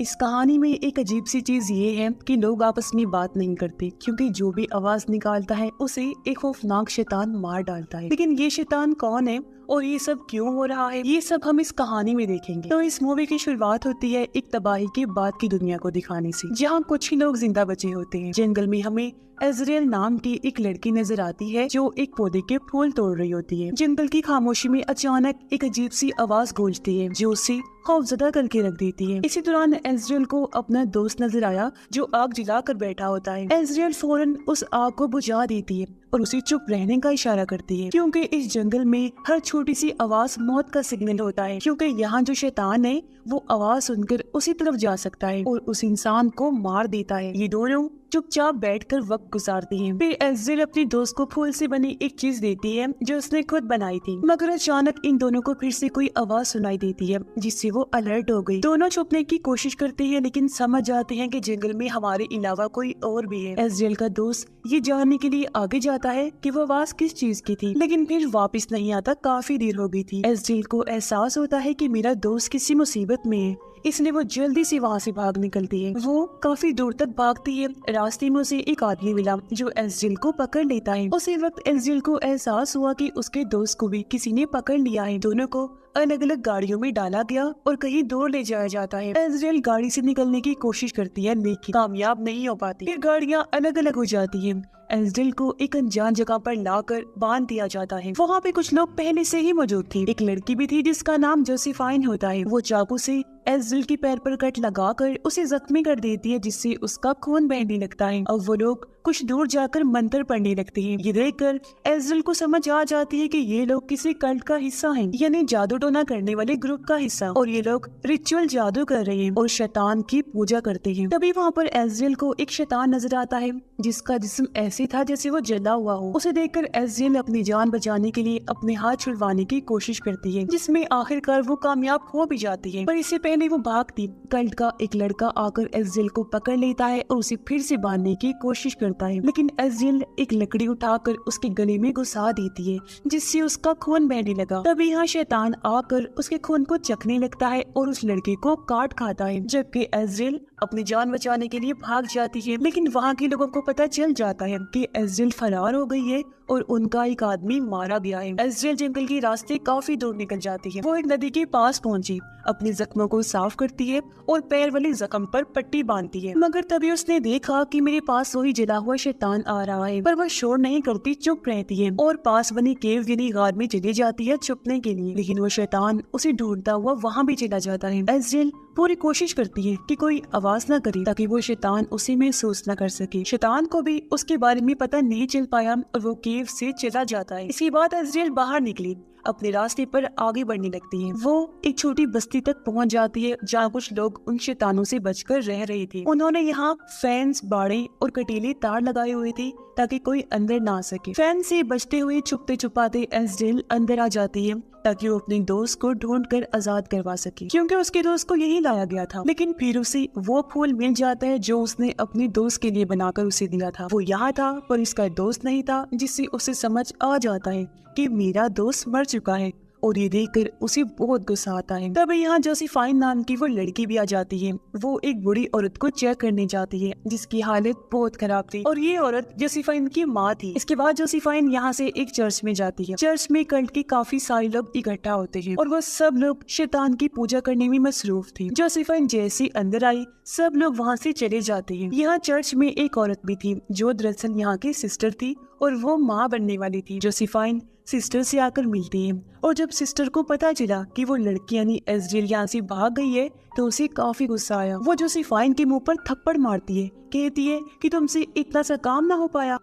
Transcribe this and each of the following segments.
इस कहानी में एक अजीब सी चीज ये है कि लोग आपस में बात नहीं करते क्योंकि जो भी आवाज निकालता है उसे एक खौफनाक शैतान मार डालता है। लेकिन ये शैतान कौन है और ये सब क्यों हो रहा है, ये सब हम इस कहानी में देखेंगे। तो इस मूवी की शुरुआत होती है एक तबाही के बाद की दुनिया को दिखाने से, जहाँ कुछ ही लोग जिंदा बचे होते हैं। जंगल में हमें एजरियल नाम की एक लड़की नजर आती है जो एक पौधे के फूल तोड़ रही होती है। जंगल की खामोशी में अचानक एक अजीब सी आवाज गूंजती है जो उसे खौफजदा करके रख देती है। इसी दौरान एजरियल को अपना दोस्त नजर आया जो आग जलाकर बैठा होता है। एजरियल फौरन उस आग को बुझा देती है और उसे चुप रहने का इशारा करती है, क्योंकि इस जंगल में हर छोटी सी आवाज मौत का सिग्नल होता है। क्योंकि यहाँ जो शैतान है वो आवाज सुनकर उसी तरफ जा सकता है और उस इंसान को मार देता है। ये दोनों चुपचाप बैठकर वक्त गुजारती हैं। फिर एजरियल अपनी दोस्त को फूल से बनी एक चीज देती है जो उसने खुद बनाई थी, मगर अचानक इन दोनों को फिर से कोई आवाज सुनाई देती है जिससे वो अलर्ट हो गई। दोनों छुपने की कोशिश करते हैं लेकिन समझ जाते हैं कि जंगल में हमारे अलावा कोई और भी है। एजरियल का दोस्त ये जानने के लिए आगे जाता है कि वो आवाज किस चीज की थी, लेकिन फिर वापस नहीं आता। काफी देर हो गई थी। एजरियल को एहसास होता है कि मेरा दोस्त किसी मुसीबत में है, इसलिए वो जल्दी से वहाँ से भाग निकलती है। वो काफी दूर तक भागती है। रास्ते में उसे एक आदमी मिला जो एजरियल को पकड़ लेता है। उसी वक्त एजरियल को एहसास हुआ कि उसके दोस्त को भी किसी ने पकड़ लिया है। दोनों को अलग अलग गाड़ियों में डाला गया और कहीं दूर ले जाया जाता है। एजरियल गाड़ी से निकलने की कोशिश करती है लेकिन कामयाब नहीं हो पाती। फिर गाड़ियाँ अलग अलग हो जाती हैं। एजरियल को एक अनजान जगह पर लाकर बांध दिया जाता है। वहाँ पे कुछ लोग पहले से ही मौजूद थे। एक लड़की भी थी जिसका नाम जोसेफाइन होता है। वो चाकू से एजरियल के पैर पर कट लगाकर उसे जख्मी कर देती है जिससे उसका खून बहने लगता है। अब वो लोग कुछ दूर जाकर मंत्र पढ़ने लगते हैं। ये देखकर एजरियल को समझ आ जाती है कि ये लोग किसी कल्ट का हिस्सा हैं, यानी जादू टोना करने वाले ग्रुप का हिस्सा, और ये लोग रिचुअल जादू कर रहे हैं और शैतान की पूजा करते हैं। तभी वहाँ पर एजरियल को एक शैतान नजर आता है जिसका जिस्म ऐसे था जैसे वो जला हुआ हो। उसे देखकर एजरियल अपनी जान बचाने के लिए अपने हाथ छुड़वाने की कोशिश करती है, जिसमें आखिरकार वो कामयाब हो भी जाती है। पर इससे पहले वो भागती, कल्ट का एक लड़का आकर एजरियल को पकड़ लेता है और उसे फिर से बांधने की कोशिश करता है, लेकिन एजरियल एक लकड़ी उठाकर उसके गले में घुसा देती है जिससे उसका खून बहने लगा। तभी यहाँ शैतान आकर उसके खून को चखने लगता है और उस लड़के को काट खाता है, जबकि एजरियल अपनी जान बचाने के लिए भाग जाती है। लेकिन वहाँ के लोगों को पता चल जाता है कि एजरियल फरार हो गई है और उनका एक आदमी मारा गया है। एजरियल जंगल के रास्ते काफी दूर निकल जाती है। वो एक नदी के पास पहुंची, अपने जख्मों को साफ करती है और पैर वाले जख्म पर पट्टी बांधती है। मगर तभी उसने देखा कि मेरे पास वही जला हुआ शैतान आ रहा है, पर वह शोर नहीं करती, चुप रहती है और पास बनी केव यानी गार में चली जाती है छुपने के लिए। लेकिन वो शैतान उसे ढूंढता हुआ वहाँ भी चला जाता है। एजरियल पूरी कोशिश करती है कि कोई आवाज न करे ताकि वो शैतान उसे महसूस न कर सके। शैतान को भी उसके बारे में पता नहीं चल पाया और वो केव से चला जाता है। इसके बाद एजरियल बाहर निकली, अपने रास्ते पर आगे बढ़ने लगती है। वो एक छोटी बस्ती तक पहुंच जाती है जहाँ कुछ लोग उन शैतानों से बचकर रह रहे थे। उन्होंने यहाँ फैंस, बाड़े और कटीले तार लगाए हुए थे ताकि कोई अंदर ना आ सके। फैन से बचते हुए छुपते छुपाते एजरियल अंदर आ जाती है ताकि वो अपने दोस्त को ढूंढकर आजाद करवा सके, क्योंकि उसके दोस्त को यही लाया गया था। लेकिन फिर उसे वो फूल मिल जाता है जो उसने अपने दोस्त के लिए बनाकर उसे दिया था। वो यहाँ था पर इसका दोस्त नहीं था, जिससे उसे समझ आ जाता है कि मेरा दोस्त मर चुका है और ये देखकर उसे बहुत गुस्सा आता है। तभी यहाँ जोसेफाइन नाम की वो लड़की भी आ जाती है। वो एक बूढ़ी औरत को चेक करने जाती है जिसकी हालत बहुत खराब थी और ये औरत जोसेफाइन की माँ थी। इसके बाद जोसेफाइन यहाँ से एक चर्च में जाती है। चर्च में कल्ट के काफी सारे लोग इकट्ठा होते हैं और वो सब लोग शैतान की पूजा करने में मसरूफ थे। जोसेफाइन जैसे अंदर आई, सब लोग वहाँ से चले जाते हैं। यहाँ चर्च में एक औरत भी थी जो दरअसल यहाँ की सिस्टर थी और वो माँ बनने वाली थी। जोसेफाइन सिस्टर से आकर मिलती है और जब सिस्टर को पता चला कि वो लड़की यानी एजरियल यहाँ से भाग गई है तो उसे काफी गुस्सा आया। वो जोसेफाइन के मुंह पर थप्पड़ मारती है, कहती है कि तुमसे इतना सा काम ना हो पाया।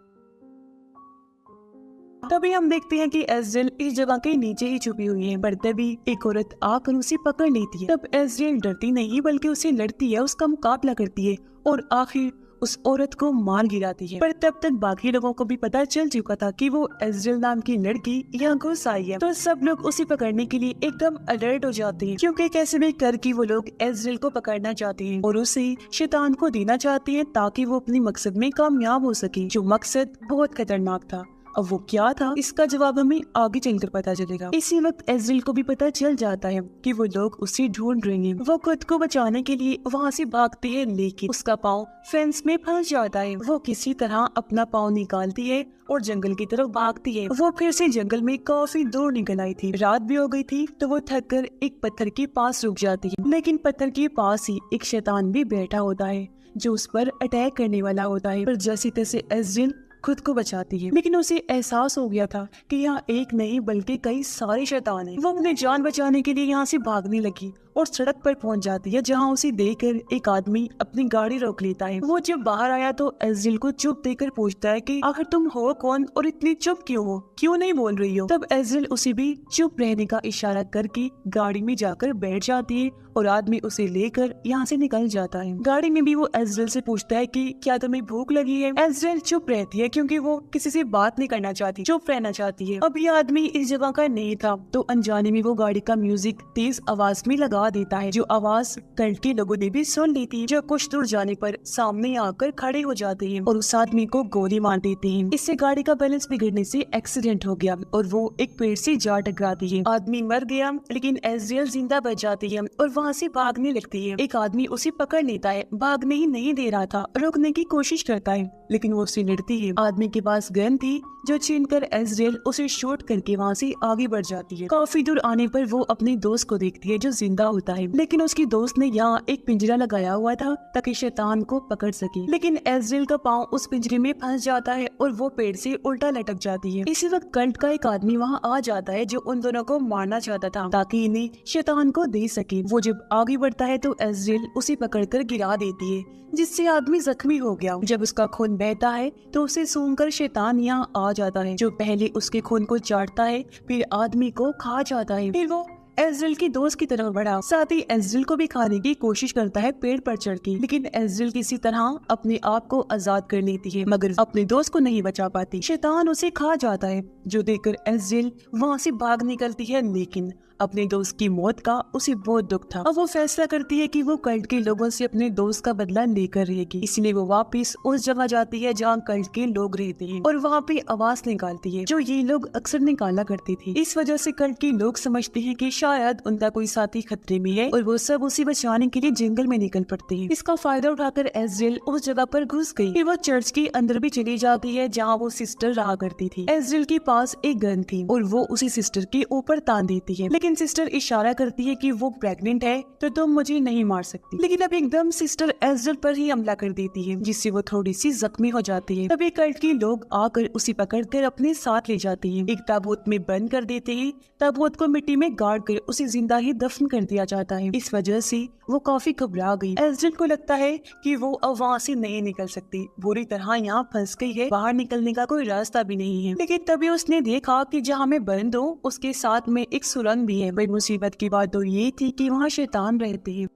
तभी हम देखते हैं कि एजरियल इस जगह के नीचे ही छुपी हुई है, पर तभी एक औरत आकर उसे पकड़ लेती है। तब एजरियल डरती नहीं बल्कि उसे लड़ती है, उसका मुकाबला करती है और आखिर उस औरत को मार गिराती है। पर तब तक बाकी लोगों को भी पता चल चुका था कि वो एजरियल नाम की लड़की यहाँ घुस आई है, तो सब लोग उसे पकड़ने के लिए एकदम अलर्ट हो जाते हैं, क्योंकि कैसे भी करके वो लोग एजरियल को पकड़ना चाहते हैं और उसे शैतान को देना चाहते हैं ताकि वो अपने मकसद में कामयाब हो सके, जो मकसद बहुत खतरनाक था। अब वो क्या था, इसका जवाब हमें आगे चलकर पता चलेगा। इसी वक्त एज़रियल को भी पता चल जाता है कि वो लोग उसे ढूंढ रहे हैं। वो खुद को बचाने के लिए वहाँ से भागती है, लेकिन उसका पाँव फेंस में फंस जाता है। वो किसी तरह अपना पाँव निकालती है और जंगल की तरफ भागती है। वो फिर से जंगल में काफी दूर निकल आई थी। रात भी हो गई थी, तो वो थक कर एक पत्थर के पास रुक जाती है। लेकिन पत्थर के पास ही एक शैतान भी बैठा होता है जो उस पर अटैक करने वाला होता है। पर जैसे तैसे एज़रियल खुद को बचाती है, लेकिन उसे एहसास हो गया था कि यहाँ एक नहीं बल्कि कई सारे शैतान हैं। वो अपनी जान बचाने के लिए यहाँ से भागने लगी और सड़क पर पहुंच जाती है, जहाँ उसे देखकर एक आदमी अपनी गाड़ी रोक लेता है। वो जब बाहर आया तो एज़रियल को चुप देखकर पूछता है कि आखिर तुम हो कौन और इतनी चुप क्यों हो, क्यों नहीं बोल रही हो। तब एज़रियल उसे भी चुप रहने का इशारा करके गाड़ी में जाकर बैठ जाती है और आदमी उसे लेकर यहाँ से निकल जाता है। गाड़ी में भी वो एज़रियल से पूछता है कि क्या तुम्हें भूख लगी है। एज़रियल चुप रहती है क्योंकि वो किसी से बात नहीं करना चाहती, चुप रहना चाहती है। अब ये आदमी इस जगह का नहीं था, तो अनजाने में वो गाड़ी का म्यूजिक तेज आवाज में लगा देता है, जो आवाज कल्ट के लोगों ने भी सुन ली थी, जो कुछ दूर जाने पर सामने आकर खड़े हो जाते हैं और उस आदमी को गोली मार देते हैं। इससे गाड़ी का बैलेंस बिगड़ने से एक्सीडेंट हो गया और वो एक पेड़ से जा टकराती है। आदमी मर गया, लेकिन एज़रियल जिंदा बच जाती है और वहाँ से भागने लगती है। एक आदमी उसे पकड़ लेता है, भागने ही नहीं दे रहा था, रोकने की कोशिश करता है, लेकिन वो उससे लड़ती है। आदमी के पास गन थी, जो छीनकर एज़रियल उसे शूट करके वहाँ से आगे बढ़ जाती है। काफी दूर आने पर वो अपने दोस्त को देखती है जो जिंदा होता है, लेकिन उसकी दोस्त ने यहाँ एक पिंजरा लगाया हुआ था ताकि शैतान को पकड़ सके। लेकिन एज़रियल का पाँव उस पिंजरे में फंस जाता है और वो पेड़ से उल्टा लटक जाती है। इसी वक्त कल्ट का एक आदमी वहाँ आ जाता है जो उन दोनों को मारना चाहता था ताकि इन्हें शैतान को दे सके। वो जब आगे बढ़ता है तो एज़रियल उसे पकड़कर गिरा देती है, जिससे आदमी जख्मी हो गया। जब उसका खून बहता है तो उसे सूंघकर शैतान यहाँ आ जाता है, जो पहले उसके खून को चाटता है, फिर आदमी को खा जाता है। फिर वो एज़रियल की दोस्त की तरफ बढ़ा, साथ ही एज़रियल को भी खाने की कोशिश करता है पेड़ पर चढ़ के, लेकिन एज़रियल किसी तरह अपने आप को आजाद कर लेती है, मगर अपने दोस्त को नहीं बचा पाती। शैतान उसे खा जाता है, जो देखकर एज़रियल वहाँ से भाग निकलती है, लेकिन अपने दोस्त की मौत का उसे बहुत दुख था। अब वो फैसला करती है कि वो कल्ट के लोगों से अपने दोस्त का बदला लेकर रहेगी, इसलिए वो वापस उस जगह जाती है जहाँ कल्ट के लोग रहते हैं और वहाँ पे आवाज निकालती है, जो ये लोग अक्सर निकाला करते थे। इस वजह से कल्ट के लोग समझते हैं कि शायद उनका कोई साथी खतरे में है और वो सब उसे बचाने के लिए जंगल में निकल पड़ते हैं। इसका फायदा उठाकर एज़रियल उस जगह पर घुस गई। फिर वो चर्च के अंदर भी चली जाती है जहाँ वो सिस्टर रहा करती थी। एज़रियल के पास एक गन थी और वो उसी सिस्टर के ऊपर तान देती है, लेकिन सिस्टर इशारा करती है कि वो प्रेग्नेंट है तो तुम मुझे नहीं मार सकती। लेकिन अब एकदम सिस्टर एज़रियल पर ही हमला कर देती है, जिससे वो थोड़ी सी जख्मी हो जाती है। तभी कल्ट के लोग आकर उसे पकड़कर अपने साथ ले जाते हैं, एक ताबूत में बंद कर देते हैं। ताबूत को मिट्टी में गाड़ कर उसे जिंदा ही दफन कर दिया जाता है। इस वजह से वो काफी घबरा गई। एज़रियल को लगता है कि वो अब वहाँ से नहीं निकल सकती, बुरी तरह यहाँ फंस गई है, बाहर निकलने का कोई रास्ता भी नहीं है। लेकिन तभी उसने देखा कि जहाँ मैं बंद हूँ उसके साथ में एक सुरंग भी है। बड़ी मुसीबत की बात तो ये थी कि वहाँ शैतान रहते हैं।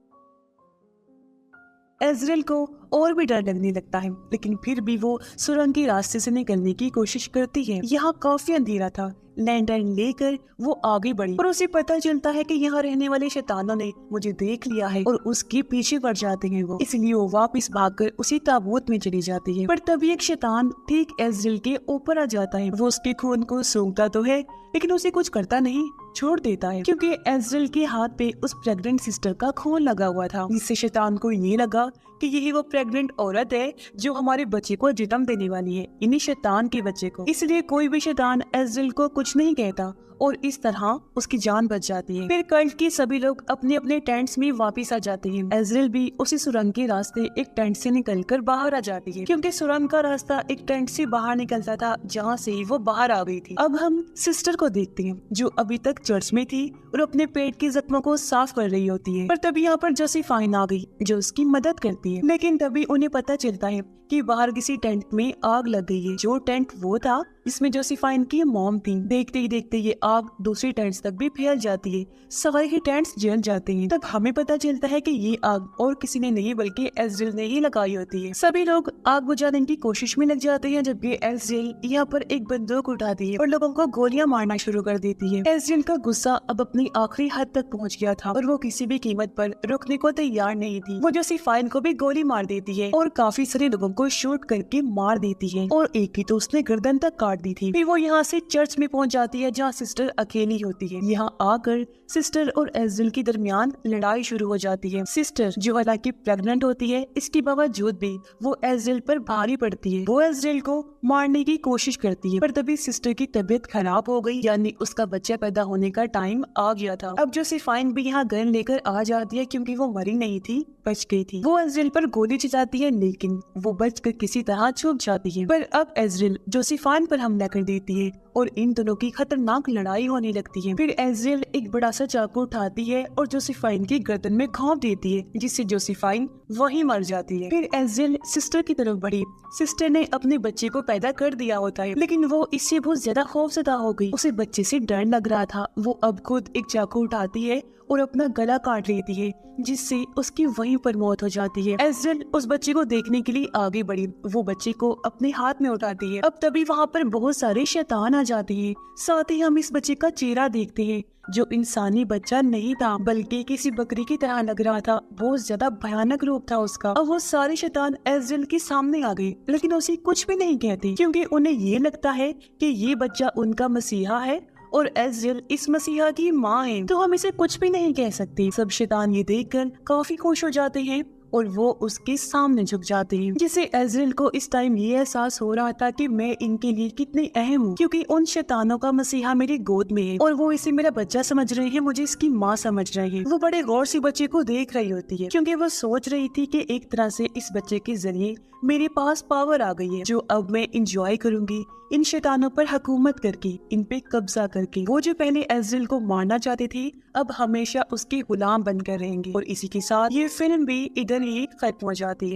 एज़रियल को और भी डर लगने लगता है, लेकिन फिर भी वो सुरंग के रास्ते से निकलने की कोशिश करती है। यहाँ काफी अंधेरा था, लैंटर्न लेकर वो आगे बढ़ी और उसे पता चलता है कि यहाँ रहने वाले शैतानों ने मुझे देख लिया है और उसके पीछे पड़ जाते हैं वो, इसलिए वो वापस भागकर उसी ताबूत में चली जाती है। पर तभी एक शैतान ठीक एज़रियल के ऊपर आ जाता है। वो उसके खून को सूंघता तो है, लेकिन उसे कुछ करता नहीं, छोड़ देता है, क्योंकि एज़रियल के हाथ पे उस प्रेग्नेंट सिस्टर का खून लगा हुआ था, जिससे शैतान को ये लगा कि यही वो प्रेग्नेंट औरत है जो हमारे बच्चे को जन्म देने वाली है, इन्हीं शैतान के बच्चे को। इसलिए कोई भी शैतान एज़रियल को कुछ नहीं कहता और इस तरह उसकी जान बच जाती है। फिर कल्ट के सभी लोग अपने अपने टेंट्स में वापस आ जाते हैं। एज़रियल भी उसी सुरंग के रास्ते एक टेंट से निकलकर बाहर आ जाती है, क्योंकि सुरंग का रास्ता एक टेंट से बाहर निकलता था जहाँ से वो बाहर आ गई थी। अब हम सिस्टर को देखते हैं जो अभी तक चर्च में थी और अपने पेट के जख्मों को साफ कर रही होती है। पर तभी यहाँ पर जोसेफाइन आ गई जो उसकी मदद करती है, लेकिन तभी उन्हें पता चलता है कि बाहर किसी टेंट में आग लग गई है। जो टेंट वो था इसमें जोसेफाइन की मॉम थी। देखते ही देखते ये आग दूसरी टेंट्स तक भी फैल जाती है, सारे ही टेंट्स जल जाते हैं। तब हमें पता चलता है कि ये आग और किसी ने नहीं बल्कि एज़रियल ने ही लगाई होती है। सभी लोग आग बुझाने की कोशिश में लग जाते हैं, जबकि एज़रियल यहाँ पर एक बंदूक उठाती है और लोगों को गोलियां मारना शुरू कर देती है। एज़रियल का गुस्सा अब अपनी आखिरी हद तक पहुँच गया था और वो किसी भी कीमत पर रुकने को तैयार नहीं थी। वो जोसेफाइन को भी गोली मार देती है और काफी सारे लोगों को शूट करके मार देती है और एक की तो उसने गर्दन तक काट दी थी। फिर वो यहाँ से चर्च में पहुंच जाती है जहाँ सिस्टर अकेली होती है। यहाँ आकर सिस्टर और एज़रेल के दरमियान लड़ाई शुरू हो जाती है। सिस्टर जो हालांकि प्रेग्नेंट होती है, इसके बावजूद भी वो एज़रेल पर भारी पड़ती है। वो एज़रेल को मारने की कोशिश करती है, पर तभी सिस्टर की तबीयत खराब हो गई, यानी उसका बच्चा पैदा होने का टाइम आ गया था। अब जोसेफाइन भी यहाँ गन लेकर आ जाती है क्योंकि वो मरी नहीं थी, बच गई थी। वो एज़रेल पर गोली चलाती है लेकिन वो बचकर किसी तरह छुप जाती है। पर अब एज़रेल जोसेफाइन पर हमला कर देती है और इन दोनों की खतरनाक लड़ाई होने लगती है। फिर एज़रेल एक बड़ा सा चाकू उठाती है और जोसेफाइन की गर्दन में घोंप देती है, जिससे जोसेफाइन वहीं मर जाती है। फिर एज़रेल सिस्टर की तरफ बढ़ी। सिस्टर ने अपने बच्चे को पैदा कर दिया होता है, लेकिन वो इससे बहुत ज्यादा खौफजदा हो गई। उसे बच्चे से डर लग रहा था। वो अब खुद एक चाकू उठाती है और अपना गला काट लेती है, जिससे उसकी वहीं पर मौत हो जाती है। एज़रेल उस बच्चे को देखने के लिए आगे बढ़ी। वो बच्चे को अपने हाथ में उठाती है। अब तभी वहाँ पर बहुत सारे शैतान आ जाते हैं। साथ ही हम इस बच्चे का चेहरा देखते हैं, जो इंसानी बच्चा नहीं था बल्कि किसी बकरी की तरह लग रहा था। बहुत ज्यादा भयानक रूप था उसका। अब वो सारे शैतान एज़रेल के सामने आ गए, लेकिन उसे कुछ भी नहीं कहते क्योंकि उन्हें ये लगता है कि ये बच्चा उनका मसीहा है और एज़रेल इस मसीहा की माँ है, तो हम इसे कुछ भी नहीं कह सकते। सब शैतान ये देखकर काफी खुश हो जाते हैं और वो उसके सामने झुक जाते हैं, जिसे एज़रेल को इस टाइम ये एहसास हो रहा था कि मैं इनके लिए कितनी अहम हूँ, क्योंकि उन शैतानों का मसीहा मेरी गोद में है और वो इसे मेरा बच्चा समझ रहे हैं, मुझे इसकी माँ समझ रहे हैं। वो बड़े गौर से बच्चे को देख रही होती है क्योंकि वो सोच रही थी कि एक तरह से इस बच्चे के जरिए मेरे पास पावर आ गई है, जो अब मैं इंजॉय करूंगी इन शैतानों पर हुकूमत करके, इन पे कब्जा करके। वो जो पहले एज़रेल को मारना चाहते थे, अब हमेशा उसके गुलाम बनकर रहेंगे। और इसी के साथ ये फिल्म भी इधर ही खत्म हो जाती है।